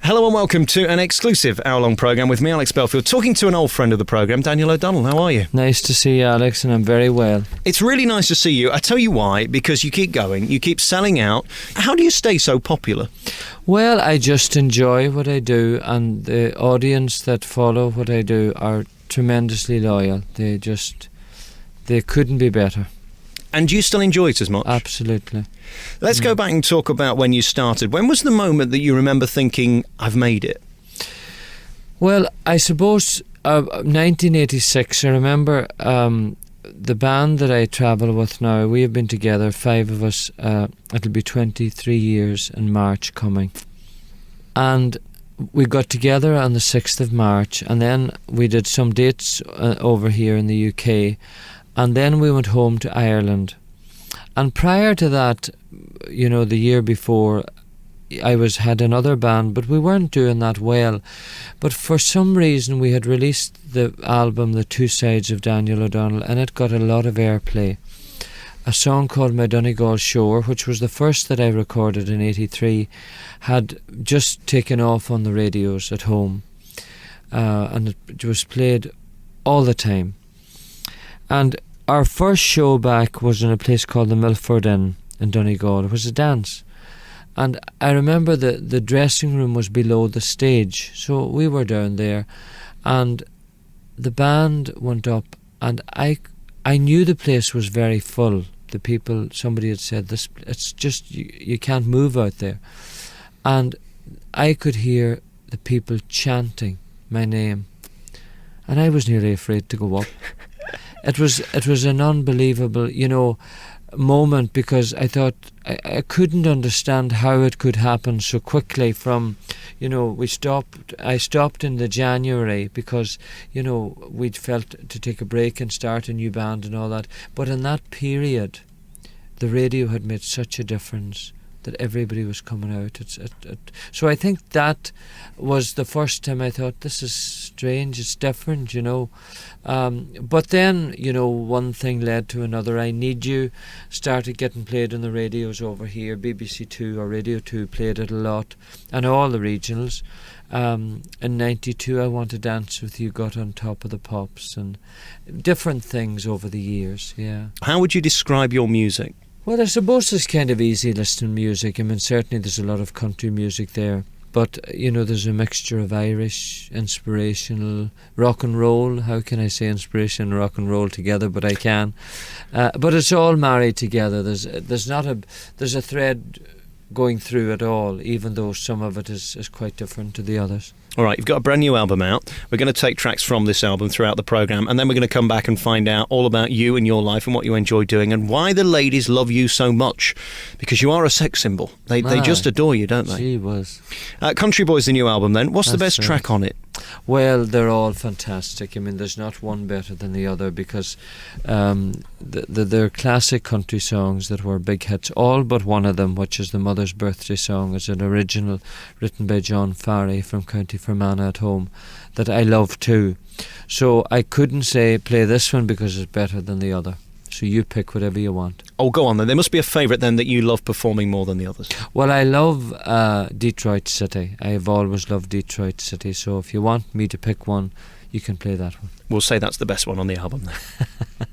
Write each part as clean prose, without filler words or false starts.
Hello and welcome to an exclusive hour-long programme with me, Alex Belfield, talking to an old friend of the programme, Daniel O'Donnell. How are you? Nice to see you, Alex, and I'm very well. It's really nice to see you. I tell you why, because you keep going, you keep selling out. How do you stay so popular? Well, I just enjoy what I do, and the audience that follow what I do are tremendously loyal. They couldn't be better. And do you still enjoy it as much? Absolutely. Let's go back and talk about when you started. When was the moment that you remember thinking, I've made it? Well, I suppose 1986, I remember the band that I travel with now, we have been together, 5 of us, it'll be 23 years in March coming. And we got together on the 6th of March, and then we did some dates over here in the UK, and then we went home to Ireland. And prior to that, you know, the year before, I had another band, but we weren't doing that well. But for some reason, we had released the album, The Two Sides of Daniel O'Donnell, and it got a lot of airplay. A song called My Donegal Shore, which was the first that I recorded in '83, had just taken off on the radios at home. And it was played all the time. And our first show back was in a place called the Milford Inn in Donegal. It was a dance. And I remember the dressing room was below the stage. So we were down there. And the band went up. And I knew the place was very full. The people, somebody had said, it's just, you can't move out there. And I could hear the people chanting my name. And I was nearly afraid to go up. It was an unbelievable, moment, because I thought I couldn't understand how it could happen so quickly. From, I stopped in the January because, we'd felt to take a break and start a new band and all that. But in that period, the radio had made such a difference that everybody was coming out. So I think that was the first time I thought, this is strange, it's different, But then, one thing led to another. I Need You started getting played on the radios over here. BBC 2 or Radio 2 played it a lot, and all the regionals. In '92, I Want to Dance With You got on Top of the Pops, and different things over the years, yeah. How would you describe your music? Well, I suppose it's kind of easy listening music. I mean, certainly there's a lot of country music there. But, there's a mixture of Irish, inspirational, rock and roll. How can I say inspiration and rock and roll together? But I can. But it's all married together. There's a thread going through it all, even though some of it is quite different to the others. All right, you've got a brand new album out. We're going to take tracks from this album throughout the programme, and then we're going to come back and find out all about you and your life and what you enjoy doing and why the ladies love you so much, because you are a sex symbol. They just adore you, don't they? Gee whiz. Country Boy's the new album then. What's the best track on it? Well, they're all fantastic. I mean, there's not one better than the other, because they're classic country songs that were big hits. All but one of them, which is the Mother's Birthday song, is an original written by John Farry from County Fermanagh at home that I love too. So I couldn't say play this one because it's better than the other. So you pick whatever you want. Oh, go on then. There must be a favourite then that you love performing more than the others. Well, I love Detroit City. I have always loved Detroit City. So if you want me to pick one, you can play that one. We'll say that's the best one on the album then.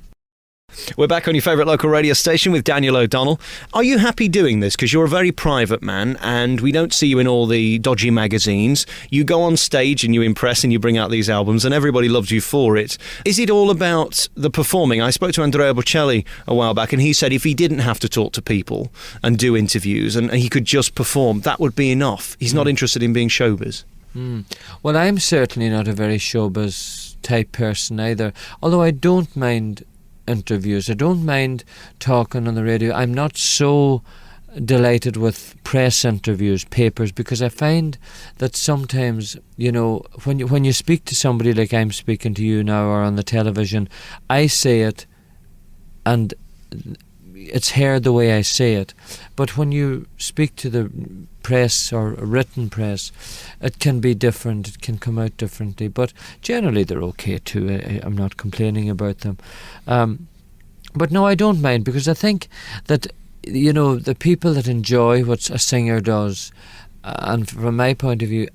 We're back on your favourite local radio station with Daniel O'Donnell. Are you happy doing this? Because you're a very private man and we don't see you in all the dodgy magazines. You go on stage and you impress and you bring out these albums and everybody loves you for it. Is it all about the performing? I spoke to Andrea Bocelli a while back and he said if he didn't have to talk to people and do interviews and he could just perform, that would be enough. He's not interested in being showbiz. Well, I'm certainly not a very showbiz type person either, although I don't mind interviews. I don't mind talking on the radio. I'm not so delighted with press interviews, papers, because I find that sometimes, when you speak to somebody like I'm speaking to you now or on the television, I say it and it's heard the way I say it. But when you speak to the press or written press, it can be different. It can come out differently. But generally they're okay too. I'm not complaining about them. But no, I don't mind, because I think that, the people that enjoy what a singer does and from my point of view,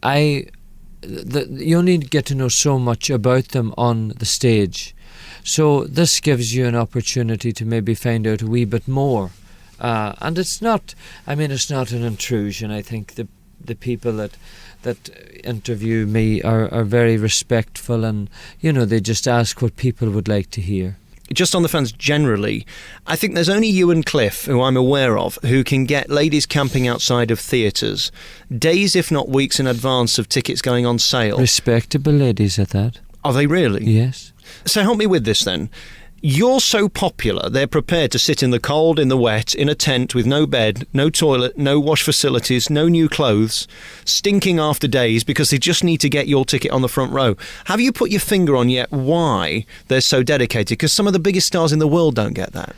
you only get to know so much about them on the stage. So this gives you an opportunity to maybe find out a wee bit more. And it's not an intrusion. I think the people that interview me are very respectful, and they just ask what people would like to hear. Just on the fans generally, I think there's only you and Cliff, who I'm aware of, who can get ladies camping outside of theatres days, if not weeks, in advance of tickets going on sale. Respectable ladies at that. Are they really? Yes. So help me with this then. You're so popular, they're prepared to sit in the cold, in the wet, in a tent with no bed, no toilet, no wash facilities, no new clothes, stinking after days because they just need to get your ticket on the front row. Have you put your finger on yet why they're so dedicated? Because some of the biggest stars in the world don't get that.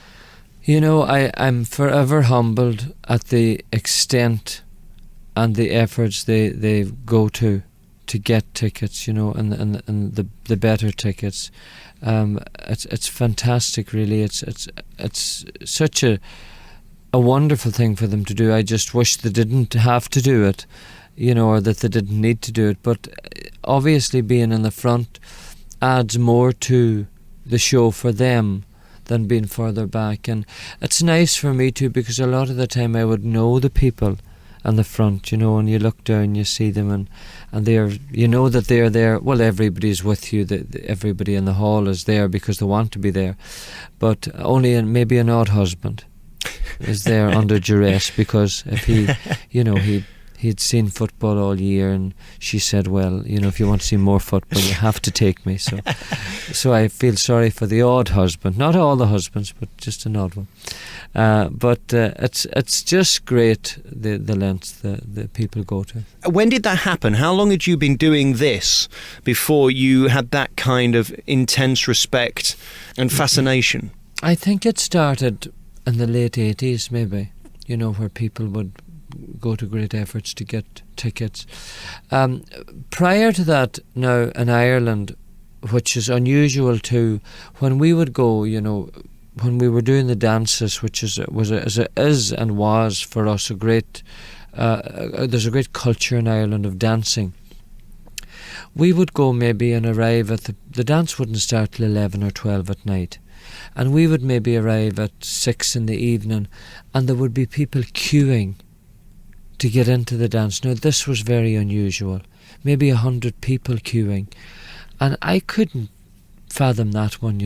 I'm forever humbled at the extent and the efforts they go to get tickets, and the better tickets. It's fantastic, really. It's such a wonderful thing for them to do. I just wish they didn't have to do it, or that they didn't need to do it. But obviously, being in the front adds more to the show for them than being further back. And it's nice for me too, because a lot of the time I would know the people on the front, and you look down, you see them, and they're, that they're there. Well, everybody's with you. Everybody in the hall is there because they want to be there, but only maybe an odd husband is there under duress, because if he'd seen football all year, and she said, well, if you want to see more football, you have to take me. So I feel sorry for the odd husband. Not all the husbands, but just an odd one. But it's just great, the lengths the people go to. When did that happen? How long had you been doing this before you had that kind of intense respect and fascination? I think it started in the late 80s, maybe, where people would go to great efforts to get tickets. Prior to that, now in Ireland, which is unusual too, when we would go, when we were doing the dances, which is and was for us a great, there's a great culture in Ireland of dancing. We would go maybe and arrive at the dance wouldn't start till 11 or 12 at night, and we would maybe arrive at 6 in the evening, and there would be people queuing to get into the dance. Now this was very unusual, maybe 100 people queuing, and I couldn't fathom that one,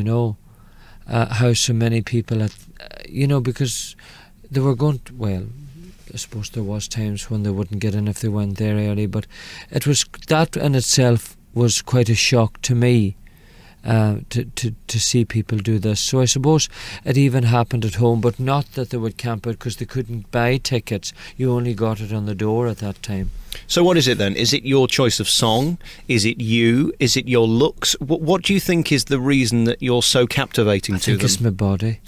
how so many people because they were going to, well, I suppose there was times when they wouldn't get in if they went there early, but it was, that in itself was quite a shock to me, to see people do this. So I suppose it even happened at home, but not that they would camp out because they couldn't buy tickets. You only got it on the door at that time. So what is it then? Is it your choice of song? Is it you? Is it your looks? What do you think is the reason that you're so captivating to them? I think it's my body.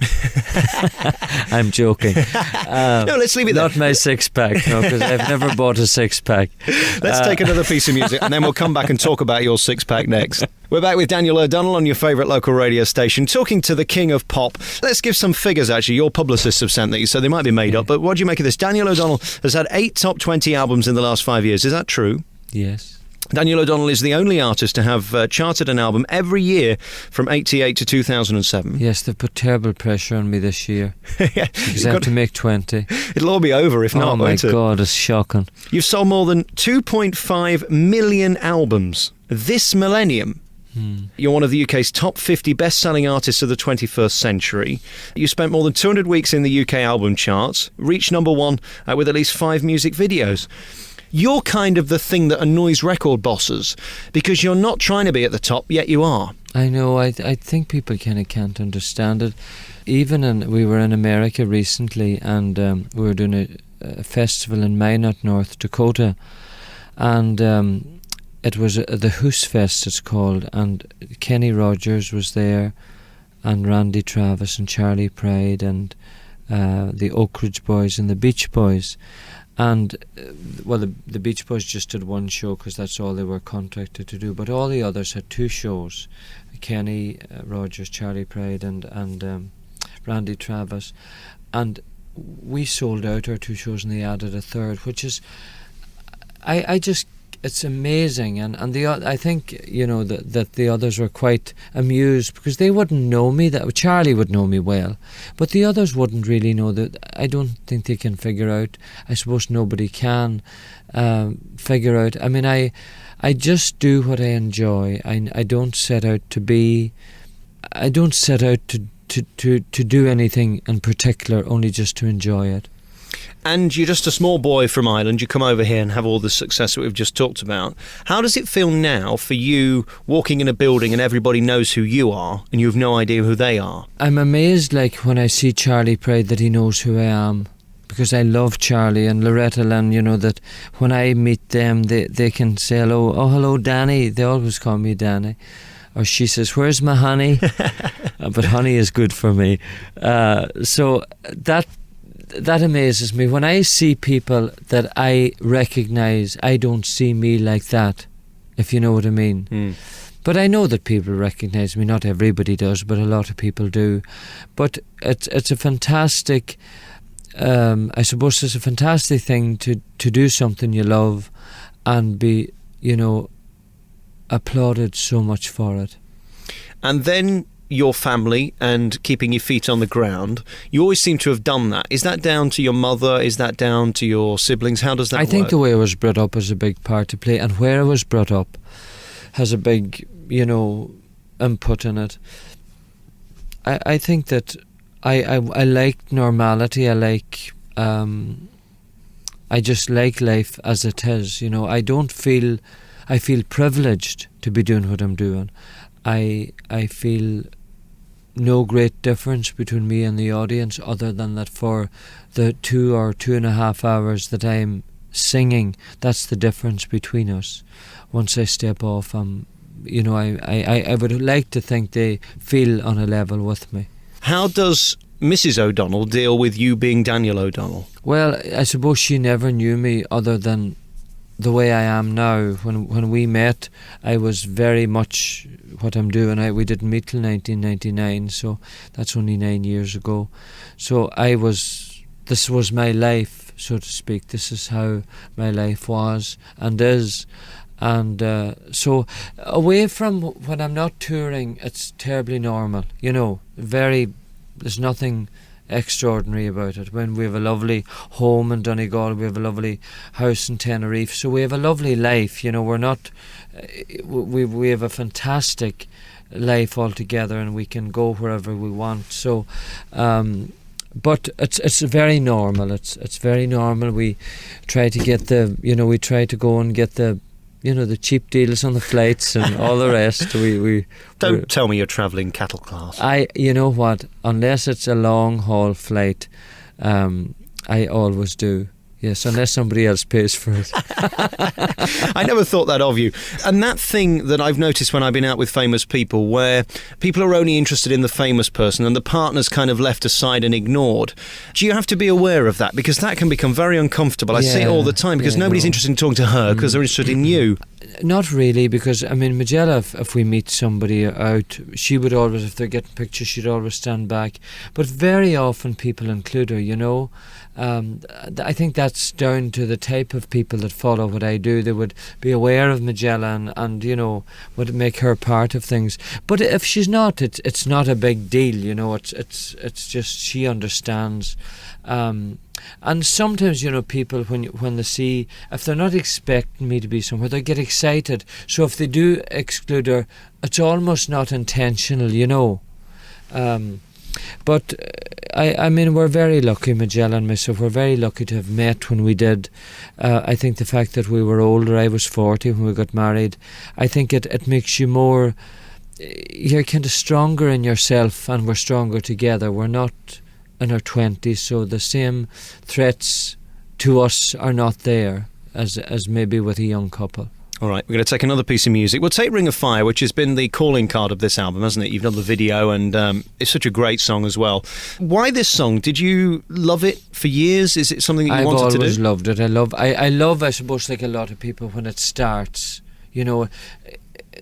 I'm joking. No, let's leave it there. Not my six-pack, no, because I've never bought a six-pack. Let's take another piece of music, and then we'll come back and talk about your six-pack next. We're back with Daniel O'Donnell on your favourite local radio station, talking to the king of pop. Let's give some figures, actually. Your publicists have sent these, so they might be made up, but what do you make of this? Daniel O'Donnell has had 8 top 20 albums in the last 5 years. Is that true? Yes. Daniel O'Donnell is the only artist to have charted an album every year from 88 to 2007. Yes, they've put terrible pressure on me this year. Yeah, because I have to make 20. It'll all be over if not. Oh my God, it's shocking. You've sold more than 2.5 million albums this millennium. You're one of the UK's top 50 best-selling artists of the 21st century. You spent more than 200 weeks in the UK album charts, reached number 1 with at least 5 music videos. You're kind of the thing that annoys record bosses, because you're not trying to be at the top, yet you are. I know, I think people kind of can't understand it. We were in America recently, and we were doing a festival in Minot, North Dakota, and it was the Hoos Fest, it's called, and Kenny Rogers was there, and Randy Travis and Charlie Pride and the Oak Ridge Boys and the Beach Boys. And the Beach Boys just did one show because that's all they were contracted to do, but all the others had 2 shows: Kenny Rogers, Charlie Pride and Randy Travis. And we sold out our 2 shows, and they added a third, which is, I just, it's amazing, and I think, you know, that the others were quite amused because they wouldn't know me. That Charlie would know me well, but the others wouldn't really know that. I don't think they can figure out. I suppose nobody can figure out. I mean, I just do what I enjoy. I don't set out to be. I don't set out to do anything in particular, only just to enjoy it. And you're just a small boy from Ireland. You come over here and have all the success that we've just talked about. How does it feel now for you walking in a building and everybody knows who you are and you have no idea who they are? I'm amazed, like, when I see Charlie Pride, that he knows who I am, because I love Charlie and Loretta Lynn, you know, that when I meet them, they can say hello. Oh, hello, Danny. They always call me Danny. Or she says, where's my honey? But honey is good for me. So that amazes me. When I see people that I recognise, I don't see me like that, if you know what I mean. Mm. But I know that people recognise me. Not everybody does, but a lot of people do. But it's a fantastic, I suppose it's a fantastic thing to do something you love and be, you know, applauded so much for it. And then your family and keeping your feet on the ground, you always seem to have done that. Is that down to your mother? Is that down to your siblings? How does that work? I think the way I was brought up has a big part to play, and where I was brought up has a big, you know, input in it. I think that I like normality. I like I just like life as it is, you know. I feel privileged to be doing what I'm doing. I feel no great difference between me and the audience, other than that for the 2 or 2.5 hours that I'm singing, that's the difference between us. Once I step off, you know, I would like to think they feel on a level with me. How does Mrs. O'Donnell deal with you being Daniel O'Donnell? Well, I suppose she never knew me other than the way I am now. When we met, I was very much what I'm doing. We didn't meet till 1999, so that's only 9 years ago. So this was my life, so to speak. This is how my life was and is. And so away from when I'm not touring, it's terribly normal, you know. There's nothing extraordinary about it. When we have a lovely home in Donegal, we have a lovely house in Tenerife, so we have a lovely life, you know. We're not we have a fantastic life altogether, and we can go wherever we want. So but it's very normal. It's very normal. We try to get we try to go and get the cheap deals on the flights and all the rest. Don't tell me you're travelling cattle class. You know what? Unless it's a long haul flight, I always do. Yes, unless somebody else pays for it. I never thought that of you. And that thing that I've noticed when I've been out with famous people, where people are only interested in the famous person and the partner's kind of left aside and ignored. Do you have to be aware of that? Because that can become very uncomfortable. I see it all the time, because nobody's interested in talking to her because they're interested in you. Not really, because, I mean, Majella, if we meet somebody out, she would always, if they're getting pictures, she'd always stand back. But very often people include her, you know. I think that's down to the type of people that follow what I do. They would be aware of Majella and you know, would make her part of things. But if she's not, it's not a big deal, you know. It's just she understands. And sometimes, you know, people when they see, if they're not expecting me to be somewhere, they get excited. So if they do exclude her, it's almost not intentional, you know. But I mean, we're very lucky, Majella and myself, we're very lucky to have met when we did. I think the fact that we were older, I was 40 when we got married, I think it makes you more, you're kind of stronger in yourself, and we're stronger together. We're not in our 20s, so the same threats to us are not there as maybe with a young couple. All right, we're going to take another piece of music. We'll take Ring of Fire, which has been the calling card of this album, hasn't it? You've done the video, and it's such a great song as well. Why this song? Did you love it for years? Is it something that you wanted to do? I've always loved it. I love, I suppose, like a lot of people, when it starts, you know,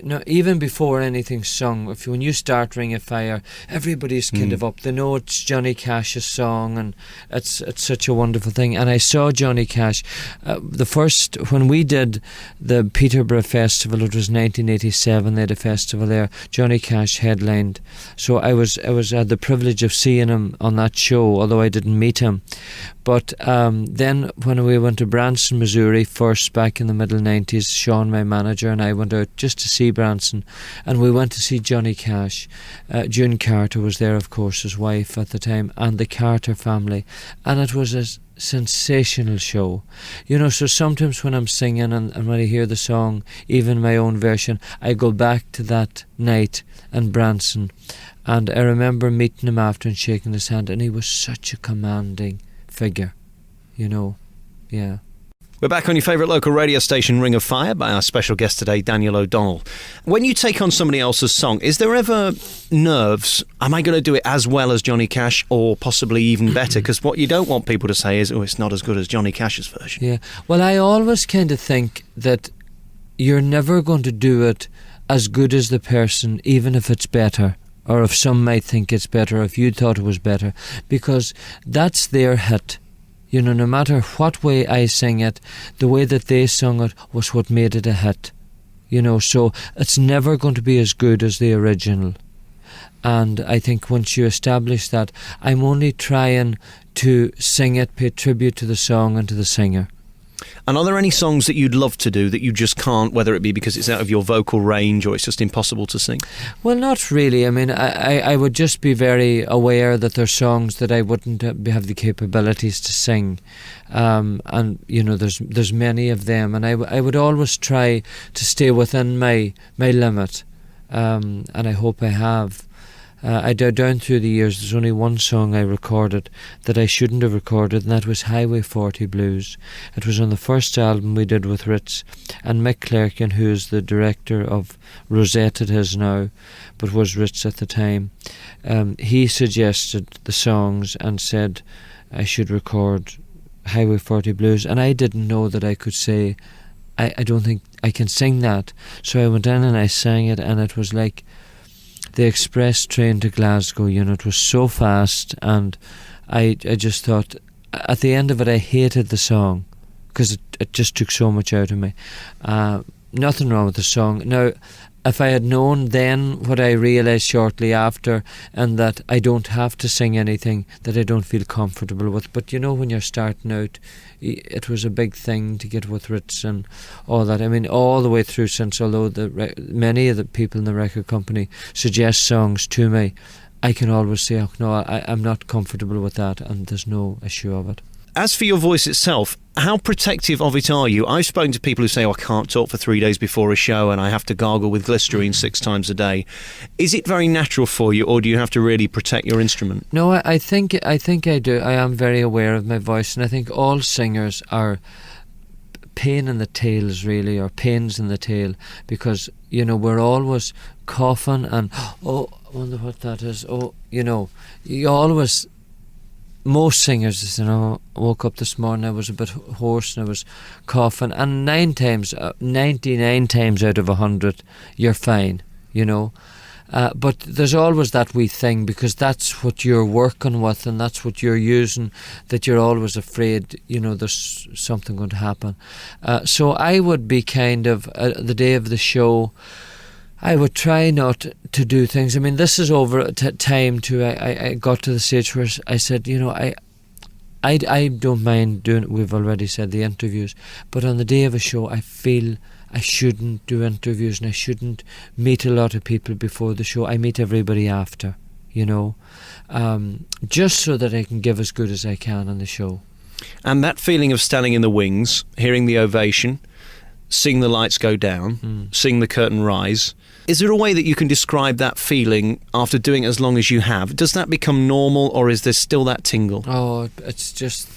no, even before anything's sung, when you start Ring of Fire, everybody's kind of up. They know it's Johnny Cash's song, and it's such a wonderful thing. And I saw Johnny Cash when we did the Peterborough Festival. It was 1987. They had a festival there. Johnny Cash headlined, so I had the privilege of seeing him on that show, although I didn't meet him. But then when we went to Branson, Missouri, first back in the middle 90s, Sean, my manager, and I went out just to see Branson, and we went to see Johnny Cash. June Carter was there, of course, his wife at the time, and the Carter family, and it was a sensational show. So sometimes when I'm singing and when I hear the song, even my own version, I go back to that night in Branson, and I remember meeting him after and shaking his hand, and he was such a commanding figure, yeah. We're back on your favourite local radio station, Ring of Fire, by our special guest today, Daniel O'Donnell. When you take on somebody else's song, is there ever nerves? Am I going to do it as well as Johnny Cash, or possibly even better? Because what you don't want people to say is, it's not as good as Johnny Cash's version. Yeah, well, I always kind of think that you're never going to do it as good as the person, even if it's better. Or if some might think it's better, if you thought it was better, because that's their hit. No matter what way I sing it, the way that they sung it was what made it a hit. So it's never going to be as good as the original. And I think once you establish that, I'm only trying to sing it, pay tribute to the song and to the singer. And are there any songs that you'd love to do that you just can't, whether it be because it's out of your vocal range or it's just impossible to sing? Well, not really. I mean, I would just be very aware that there's songs that I wouldn't have the capabilities to sing. And, there's many of them. And I would always try to stay within my limit. And I hope I have. Down through the years, there's only one song I recorded that I shouldn't have recorded, and that was Highway 40 Blues. It was on the first album we did with Ritz, and Mick Clerkin, who is the director of Rosette, it is now, but was Ritz at the time, he suggested the songs and said I should record Highway 40 Blues, and I didn't know that I could say, I don't think I can sing that. So I went in and I sang it, and it was like the express train to Glasgow. It was so fast, and I just thought, at the end of it, I hated the song because it just took so much out of me. Nothing wrong with the song. Now, if I had known then what I realised shortly after, and that I don't have to sing anything that I don't feel comfortable with. But when you're starting out, it was a big thing to get with Ritz and all that. I mean, all the way through since, although many of the people in the record company suggest songs to me, I can always say, no, I'm not comfortable with that, and there's no issue of it. As for your voice itself, how protective of it are you? I've spoken to people who say, I can't talk for 3 days before a show and I have to gargle with glycerine 6 times a day. Is it very natural for you, or do you have to really protect your instrument? No, I think I do. I am very aware of my voice, and I think all singers are pain in the tails, really, or pains in the tail, because, we're always coughing and, I wonder what that is. You always... Most singers, woke up this morning, I was a bit hoarse and I was coughing, and 99 times out of 100, you're fine, but there's always that wee thing, because that's what you're working with and that's what you're using, that you're always afraid, there's something going to happen. So I would be kind of, the day of the show, I would try not to do things. I mean, this is over time too. I got to the stage where I said, I don't mind doing it. We've already said the interviews, but on the day of a show, I feel I shouldn't do interviews and I shouldn't meet a lot of people before the show. I meet everybody after, just so that I can give as good as I can on the show. And that feeling of standing in the wings, hearing the ovation, seeing the lights go down, seeing the curtain rise. Is there a way that you can describe that feeling after doing it as long as you have? Does that become normal, or is there still that tingle? Oh, it's just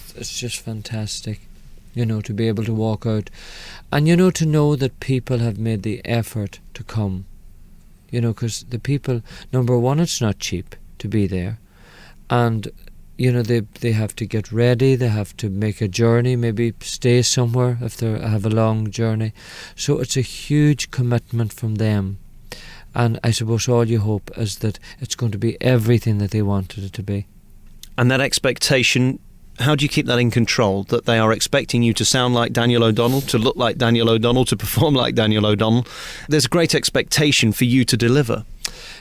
fantastic, to be able to walk out and, to know that people have made the effort to come, because the people, number one, it's not cheap to be there, and they have to get ready, they have to make a journey, maybe stay somewhere if they have a long journey. So it's a huge commitment from them. And I suppose all you hope is that it's going to be everything that they wanted it to be. And that expectation, how do you keep that in control? That they are expecting you to sound like Daniel O'Donnell, to look like Daniel O'Donnell, to perform like Daniel O'Donnell. There's a great expectation for you to deliver.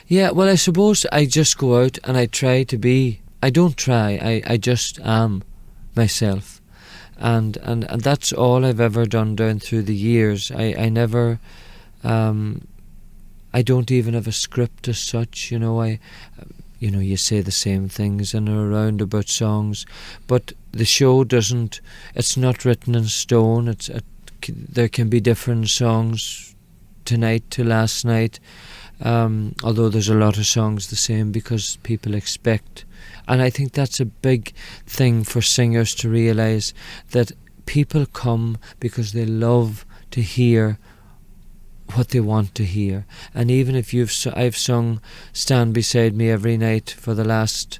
Yeah, well, I suppose I just go out and I try to be. I don't try. I just am myself, and that's all I've ever done down through the years. I never. I don't even have a script as such. You say the same things in or around about songs, but the show doesn't. It's not written in stone. There can be different songs tonight to last night, although there's a lot of songs the same because people expect. And I think that's a big thing for singers to realise, that people come because they love to hear what they want to hear. And even if I've sung Stand Beside Me every night for the last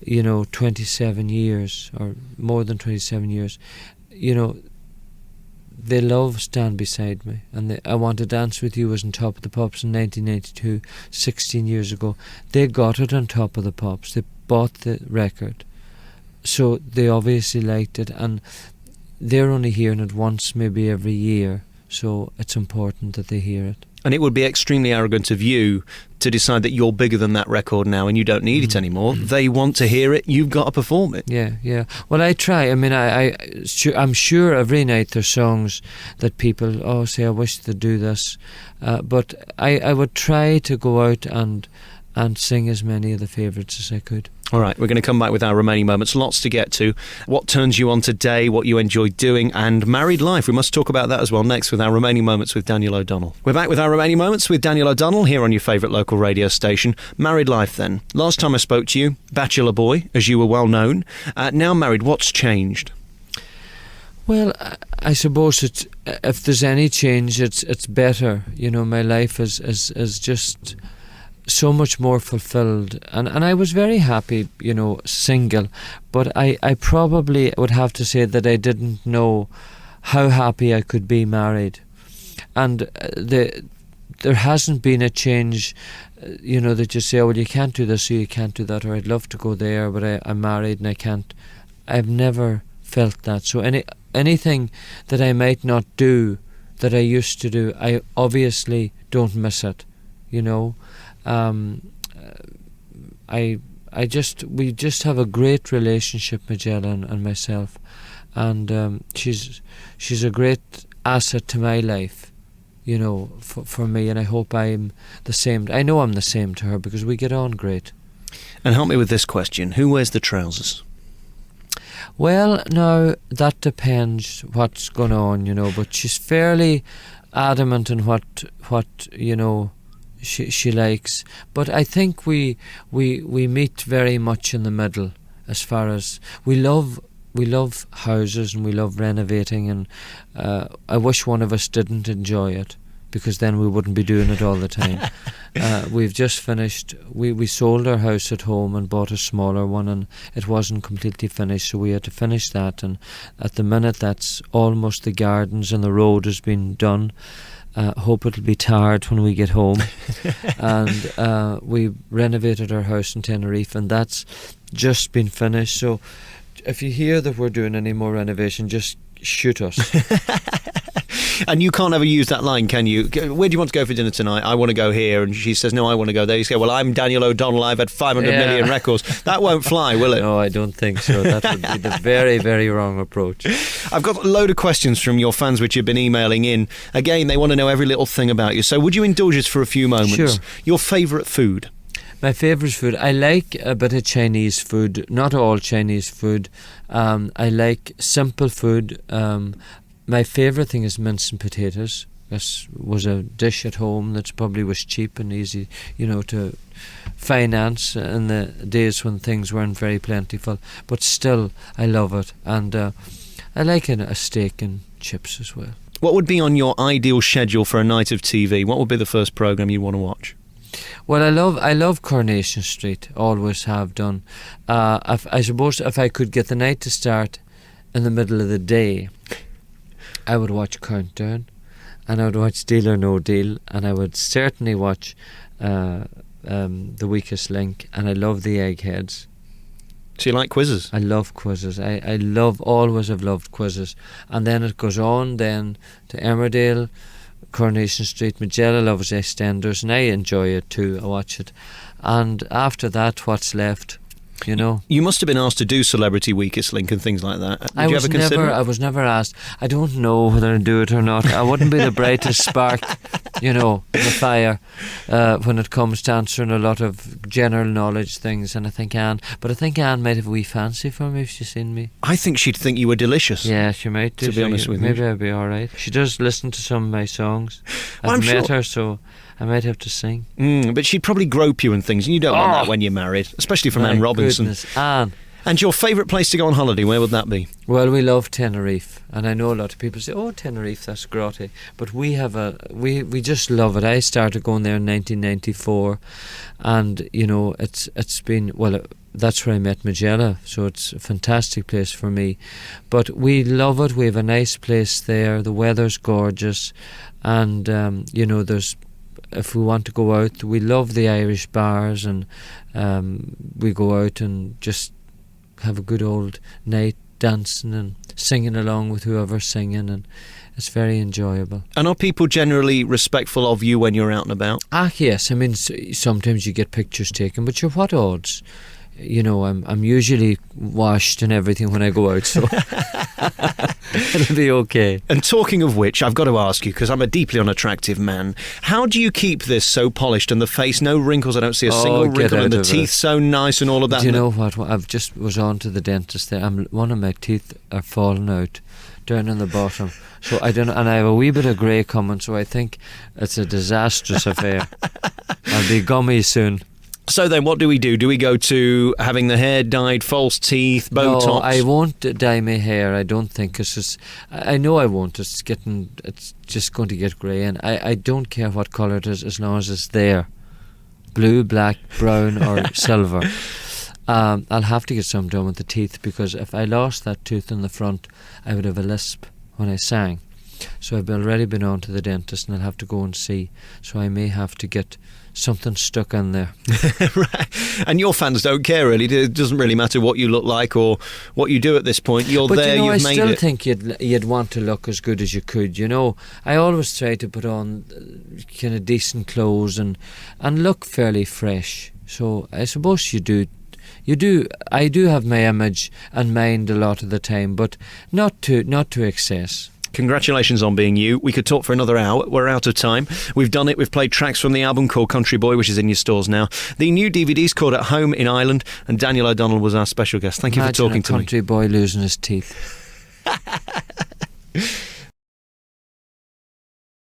27 years or more than 27 years, they love Stand Beside Me, and I Want to Dance With You was on Top of the Pops in 1992, 16 years ago. They got it on Top of the Pops. They bought the record, so they obviously liked it, and they're only hearing it once maybe every year, so it's important that they hear it. And it would be extremely arrogant of you to decide that you're bigger than that record now and you don't need it anymore. They want to hear it, you've got to perform it. Yeah. Well, I try. I mean, I'm sure every night there's songs that people say, I wish they'd do this. But I would try to go out and sing as many of the favourites as I could. All right, we're going to come back with our remaining moments. Lots to get to. What turns you on today, what you enjoy doing, and married life. We must talk about that as well next with our remaining moments with Daniel O'Donnell. We're back with our remaining moments with Daniel O'Donnell here on your favourite local radio station. Married life then. Last time I spoke to you, bachelor boy, as you were well known. Now married, what's changed? Well, I suppose if there's any change, it's better. My life is just so much more fulfilled, and I was very happy, single, but I probably would have to say that I didn't know how happy I could be married, and there hasn't been a change, that you say, well, you can't do this or you can't do that, or I'd love to go there, but I'm married and I can't. I've never felt that. So anything that I might not do that I used to do, I obviously don't miss it, we just have a great relationship, Majella and myself, and she's a great asset to my life, for me, and I hope I'm the same. I know I'm the same to her because we get on great. And help me with this question: who wears the trousers? Well, now that depends what's going on, but she's fairly adamant in what she likes, but I think we meet very much in the middle, as far as we love houses and we love renovating, and I wish one of us didn't enjoy it, because then we wouldn't be doing it all the time. We've just finished, we sold our house at home and bought a smaller one, and it wasn't completely finished, so we had to finish that, and at the minute that's almost the gardens and the road has been done. Hope it'll be tarred when we get home. And we renovated our house in Tenerife, and that's just been finished. So if you hear that we're doing any more renovation, just shoot us. And you can't ever use that line, can you? Where do you want to go for dinner tonight? I want to go here. And she says, no, I want to go there. You say, well, I'm Daniel O'Donnell. I've had 500 million records. That won't fly, will it? No, I don't think so. That would be the very, very wrong approach. I've got a load of questions from your fans which you've been emailing in. Again, they want to know every little thing about you. So would you indulge us for a few moments? Sure. Your favourite food? My favourite food, I like a bit of Chinese food, not all Chinese food. I like simple food. My favourite thing is mince and potatoes. This was a dish at home that probably was cheap and easy, to finance in the days when things weren't very plentiful. But still, I love it. And I like a steak and chips as well. What would be on your ideal schedule for a night of TV? What would be the first programme you want to watch? Well, I love Coronation Street. Always have done. I suppose if I could get the night to start in the middle of the day, I would watch Countdown, and I would watch Deal or No Deal, and I would certainly watch The Weakest Link, and I love the Eggheads. So you like quizzes? I love quizzes. I always have loved quizzes. And then it goes on then to Emmerdale, Coronation Street. Majella loves EastEnders, and I enjoy it too. I watch it. And after that, what's left? You know, you must have been asked to do Celebrity Weakest Link and things like that. Did you ever consider it? I was never asked. I don't know whether I do it or not. I wouldn't be the brightest spark, in the fire when it comes to answering a lot of general knowledge things. And I think Anne might have a wee fancy for me if she's seen me. I think she'd think you were delicious. Yeah, she might do. To be honest with you, maybe I'd be all right. She does listen to some of my songs. I've met her, so I might have to sing. But she'd probably grope you and things, and you don't want that when you're married, especially from Anne Robinson. Goodness, Anne. And your favourite place to go on holiday, where would that be? Well, we love Tenerife, and I know a lot of people say, "Oh, Tenerife, that's grotty," but we have we just love it. I started going there in 1994, and it's been that's where I met Majella, so it's a fantastic place for me. But we love it. We have a nice place there. The weather's gorgeous, and there's. If we want to go out, we love the Irish bars, and we go out and just have a good old night dancing and singing along with whoever's singing, and it's very enjoyable. And are people generally respectful of you when you're out and about? Yes. I mean, sometimes you get pictures taken, but you're what odds? I'm usually washed and everything when I go out, so it'll be okay. And talking of which, I've got to ask you, because I'm a deeply unattractive man, how do you keep this so polished and the face, no wrinkles? I don't see a single wrinkle, and the teeth so nice and all of that. Do you know what? I've just was on to the dentist there. One of my teeth are falling out down in the bottom, so I don't, and I have a wee bit of grey coming, so I think it's a disastrous affair. I'll be gummy soon. So then what do we do? Do we go to having the hair dyed, false teeth, Botox? No, I won't dye my hair. I don't think. I know I won't. It's just going to get grey, and I don't care what colour it is as long as it's there. Blue, black, brown or silver. I'll have to get some done with the teeth, because if I lost that tooth in the front, I would have a lisp when I sang. So I've already been on to the dentist, and I'll have to go and see. So I may have to get something stuck in there. Right. And your fans don't care, really. It doesn't really matter what you look like or what you do at this point. You've made it. I still think you'd want to look as good as you could. I always try to put on kind of decent clothes and look fairly fresh. So I suppose you do. I do have my image and mind a lot of the time, but not to excess. Congratulations on being you. We could talk for another hour. We're out of time. We've done it. We've played tracks from the album called Country Boy, which is in your stores now. The new DVD's called At Home in Ireland, and Daniel O'Donnell was our special guest. Thank you for talking to me. Country boy losing his teeth.